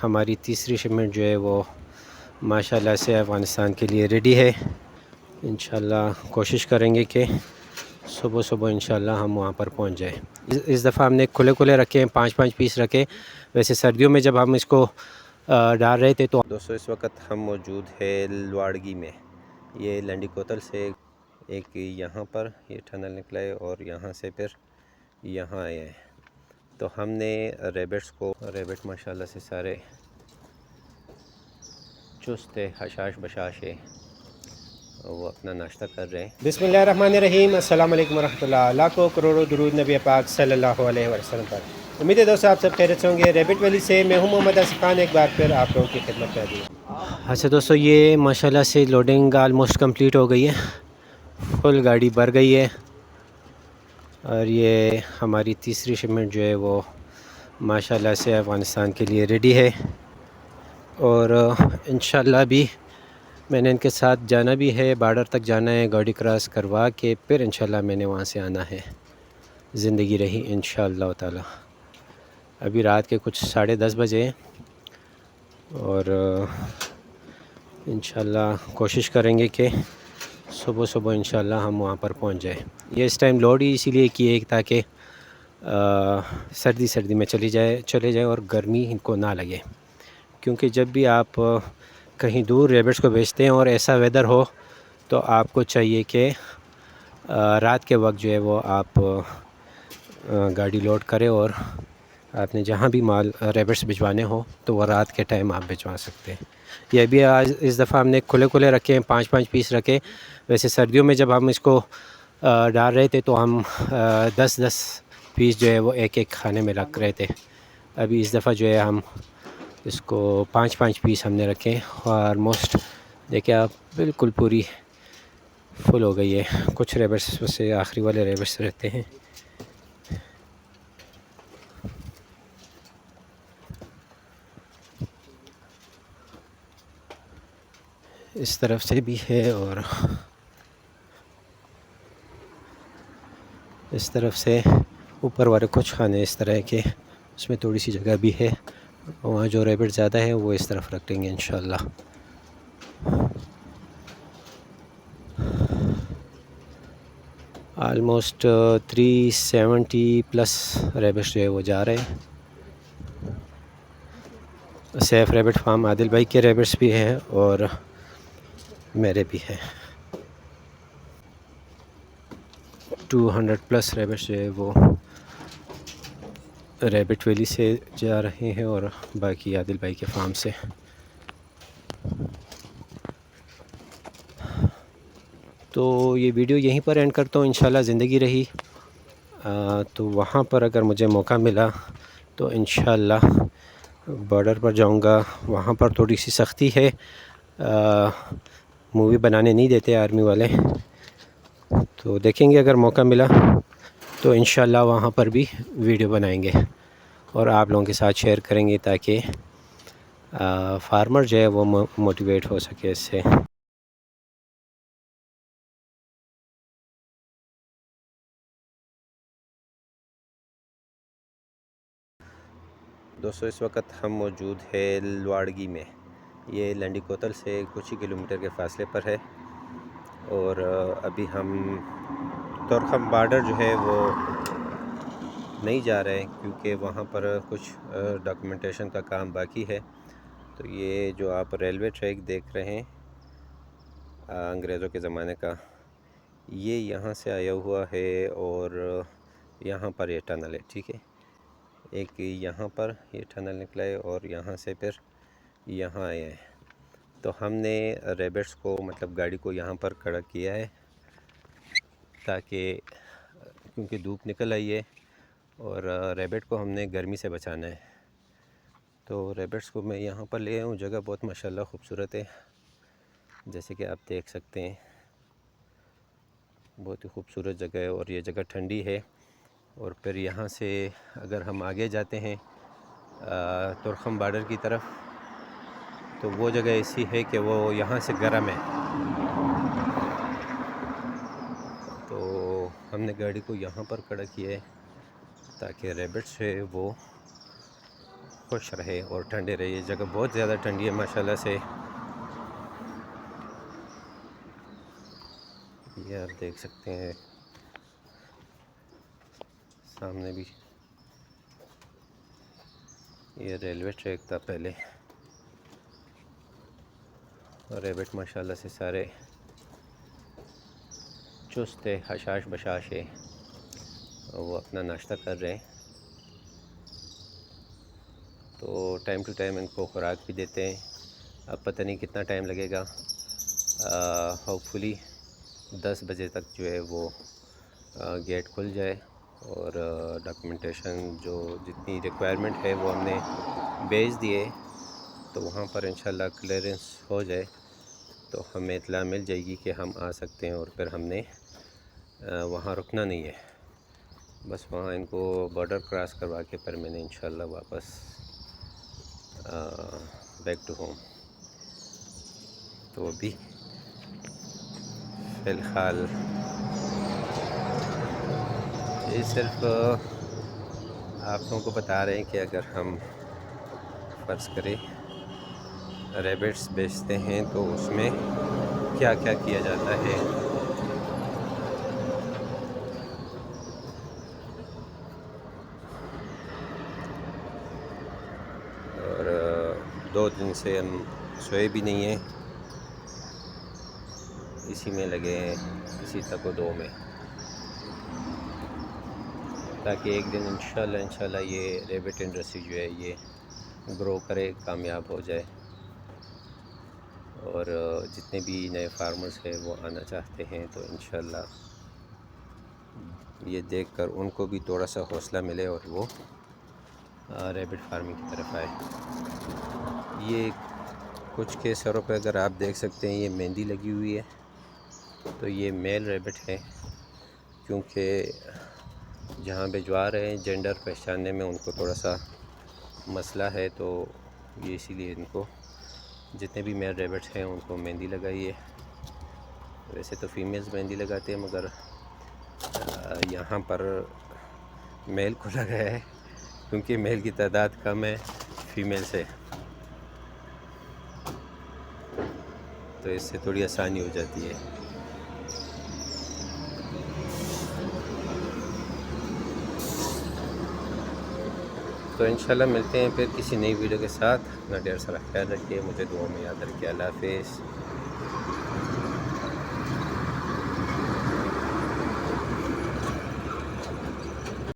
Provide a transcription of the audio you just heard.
हमारी तीसरी शिपमेंट जो है वो माशाल्लाह से अफ़गानिस्तान के लिए रेडी है। इंशाल्लाह कोशिश करेंगे कि सुबह सुबह इंशाल्लाह हम वहाँ पर पहुँच जाएँ। इस दफ़ा हमने खुले खुले रखे हैं, 5-5 पीस रखे। वैसे सर्दियों में जब हम इसको डाल रहे थे तो दोस्तों इस वक्त हम मौजूद है लवाड़गी में। ये लंडी कोतल से एक यहाँ पर ये टनल निकला है और यहाँ से फिर यहाँ आए हैं। तो हमने रेबिट माशाल्लाह से सारे चुस्त है, हशाश बशाश है, वो अपना नाश्ता कर रहे हैं। बिस्मिल्लाहिर्रहमानिर्रहीम, अस्सलाम वालेकुम रहमतुल्लाह। लाखों करोड़ों दुरूद नबी पाक सल्लल्लाहु अलैहि वसल्लम पर। उम्मीद है दोस्तों आप सब खैरियत से होंगे। रेबिट वैली से मैं हूं मोहम्मद आसिफ खान, एक बार फिर आप लोगों की खिदमत में हाजिर। अच्छा दोस्तों, ये माशाल्लाह से लोडिंग आलमोस्ट कंप्लीट हो गई है, फुल गाड़ी भर गई है और ये हमारी तीसरी शिपमेंट जो है वो माशाल्लाह से अफ़गानिस्तान के लिए रेडी है। और इंशाल्लाह भी मैंने इनके साथ जाना भी है, बॉर्डर तक जाना है, गाड़ी क्रॉस करवा के फिर इंशाल्लाह मैंने वहाँ से आना है। ज़िंदगी रही इंशाल्लाह ताला। अभी रात के कुछ 10:30 बजे हैं और इंशाल्लाह कोशिश करेंगे कि सुबह सुबह इंशाल्लाह हम वहाँ पर पहुँच जाएँ। ये इस टाइम लोड ही इसीलिए किए ताकि सर्दी सर्दी में चले जाए और गर्मी इनको ना लगे। क्योंकि जब भी आप कहीं दूर रेबिट्स को भेजते हैं और ऐसा वेदर हो तो आपको चाहिए कि रात के वक्त जो है वो आप गाड़ी लोड करें और आपने जहाँ भी माल रेबिट्स भिजवाने हो तो वो रात के टाइम आप भिजवा सकते हैं। ये भी आज इस दफ़ा हमने खुले खुले रखे हैं, 5-5 पीस रखे। वैसे सर्दियों में जब हम इसको डाल रहे थे तो हम 10-10 पीस जो है वो एक एक खाने में रख रहे थे। अभी इस दफ़ा जो है हम इसको 5-5 पीस हमने रखे और ऑलमोस्ट देखिए आप बिल्कुल पूरी फुल हो गई है। कुछ रेबिट्स से आखिरी वाले रेबिट्स रहते हैं। इस तरफ से भी है और इस तरफ से ऊपर वाले कुछ खाने इस तरह के, उसमें थोड़ी सी जगह भी है। वहाँ जो रेबिट ज़्यादा है वो इस तरफ रख लेंगे इंशाल्लाह। आलमोस्ट 370 प्लस रेबिट्स जो है वो जा रहे हैं। सैफ रेबिट फार्म आदिल भाई के रेबिट्स भी हैं और मेरे भी हैं। 200 प्लस रेबिट्स जो है वो रेबिट वैली से जा रहे हैं और बाकी आदिल भाई के फार्म से। तो ये वीडियो यहीं पर एंड करता हूँ। इंशाल्लाह ज़िंदगी रही तो वहाँ पर अगर मुझे मौका मिला तो इंशाल्लाह बॉर्डर पर जाऊँगा। वहाँ पर थोड़ी सी सख्ती है, मूवी बनाने नहीं देते आर्मी वाले, तो देखेंगे अगर मौका मिला तो इंशाल्लाह वहाँ पर भी वीडियो बनाएंगे और आप लोगों के साथ शेयर करेंगे ताकि फार्मर जो है वो मोटिवेट हो सके इससे। दोस्तों इस वक्त हम मौजूद है लवाड़गी में। ये लंडी कोतल से कुछ ही किलोमीटर के फासले पर है और अभी हम तुरखम बॉर्डर जो है वो नहीं जा रहे हैं क्योंकि वहाँ पर कुछ डॉक्यूमेंटेशन का काम बाकी है। तो ये जो आप रेलवे ट्रैक देख रहे हैं अंग्रेज़ों के ज़माने का, ये यहाँ से आया हुआ है और यहाँ पर ये टनल है, ठीक है। एक यहाँ पर ये टनल निकला है और यहाँ से फिर यहाँ आए हैं। तो हमने रेबिट्स को मतलब गाड़ी को यहाँ पर खड़ा किया है ताकि क्योंकि धूप निकल आई है और रेबिट को हमने गर्मी से बचाना है। तो रेबिट्स को मैं यहाँ पर ले आया हूँ। जगह बहुत माशाल्लाह ख़ूबसूरत है, जैसे कि आप देख सकते हैं, बहुत ही खूबसूरत जगह है और ये जगह ठंडी है। और फिर यहाँ से अगर हम आगे जाते हैं तुरखम बॉर्डर की तरफ तो वो जगह ऐसी है कि वो यहाँ से गर्म है। तो हमने गाड़ी को यहाँ पर खड़ा किया है ताकि रेबिट्स है वो खुश रहे और ठंडे रहे। ये जगह बहुत ज़्यादा ठंडी है माशाल्लाह से। ये आप देख सकते हैं सामने भी ये रेलवे ट्रैक था पहले, और रेबिट माशाल्लाह से सारे चुस्त है, हशाश बशाश है, और वो अपना नाश्ता कर रहे हैं। तो टाइम टू टाइम इनको खुराक भी देते हैं। अब पता नहीं कितना टाइम लगेगा, होपफुली 10 बजे तक जो है वो गेट खुल जाए, और डॉक्यूमेंटेशन जो जितनी रिक्वायरमेंट है वो हमने भेज दिए, तो वहाँ पर इंशाल्लाह क्लियरेंस हो जाए तो हमें इत्तला मिल जाएगी कि हम आ सकते हैं। और फिर हमने वहाँ रुकना नहीं है, बस वहाँ इनको बॉर्डर क्रॉस करवा के फिर मैंने इंशाल्लाह वापस बैक टू होम। तो अभी फ़िलहाल ये सिर्फ आप लोगों को बता रहे हैं कि अगर हम फ़र्ज़ करें रैबिट्स बेचते हैं तो उसमें क्या क्या किया जाता है। और 2 दिन से हम सोए भी नहीं हैं, इसी में लगे हैं, इसी तक दो में, ताकि एक दिन इंशाल्लाह ये रैबिट इंडस्ट्री जो है ये ग्रो करे, कामयाब हो जाए, और जितने भी नए फार्मर्स हैं वो आना चाहते हैं तो इंशाल्लाह ये देखकर उनको भी थोड़ा सा हौसला मिले और वो रैबिट फार्मिंग की तरफ आए। ये कुछ के सरों पर अगर आप देख सकते हैं ये मेहंदी लगी हुई है, तो ये मेल रैबिट है, क्योंकि जहाँ भिजवा रहे हैं जेंडर पहचानने में उनको थोड़ा सा मसला है, तो ये इसीलिए इनको जितने भी मेल रैबिट्स हैं उनको मेहंदी लगाई है। वैसे तो फीमेल्स मेहंदी लगाते हैं, मगर यहाँ पर मेल को लगाया है क्योंकि मेल की तादाद कम है फीमेल से, तो इससे थोड़ी आसानी हो जाती है। तो इंशाल्लाह मिलते हैं फिर किसी नई वीडियो के साथ। अपना ढेर सारा ख्याल रखिए, मुझे दुआ में याद रखिए। अल्लाह हाफ़िज़।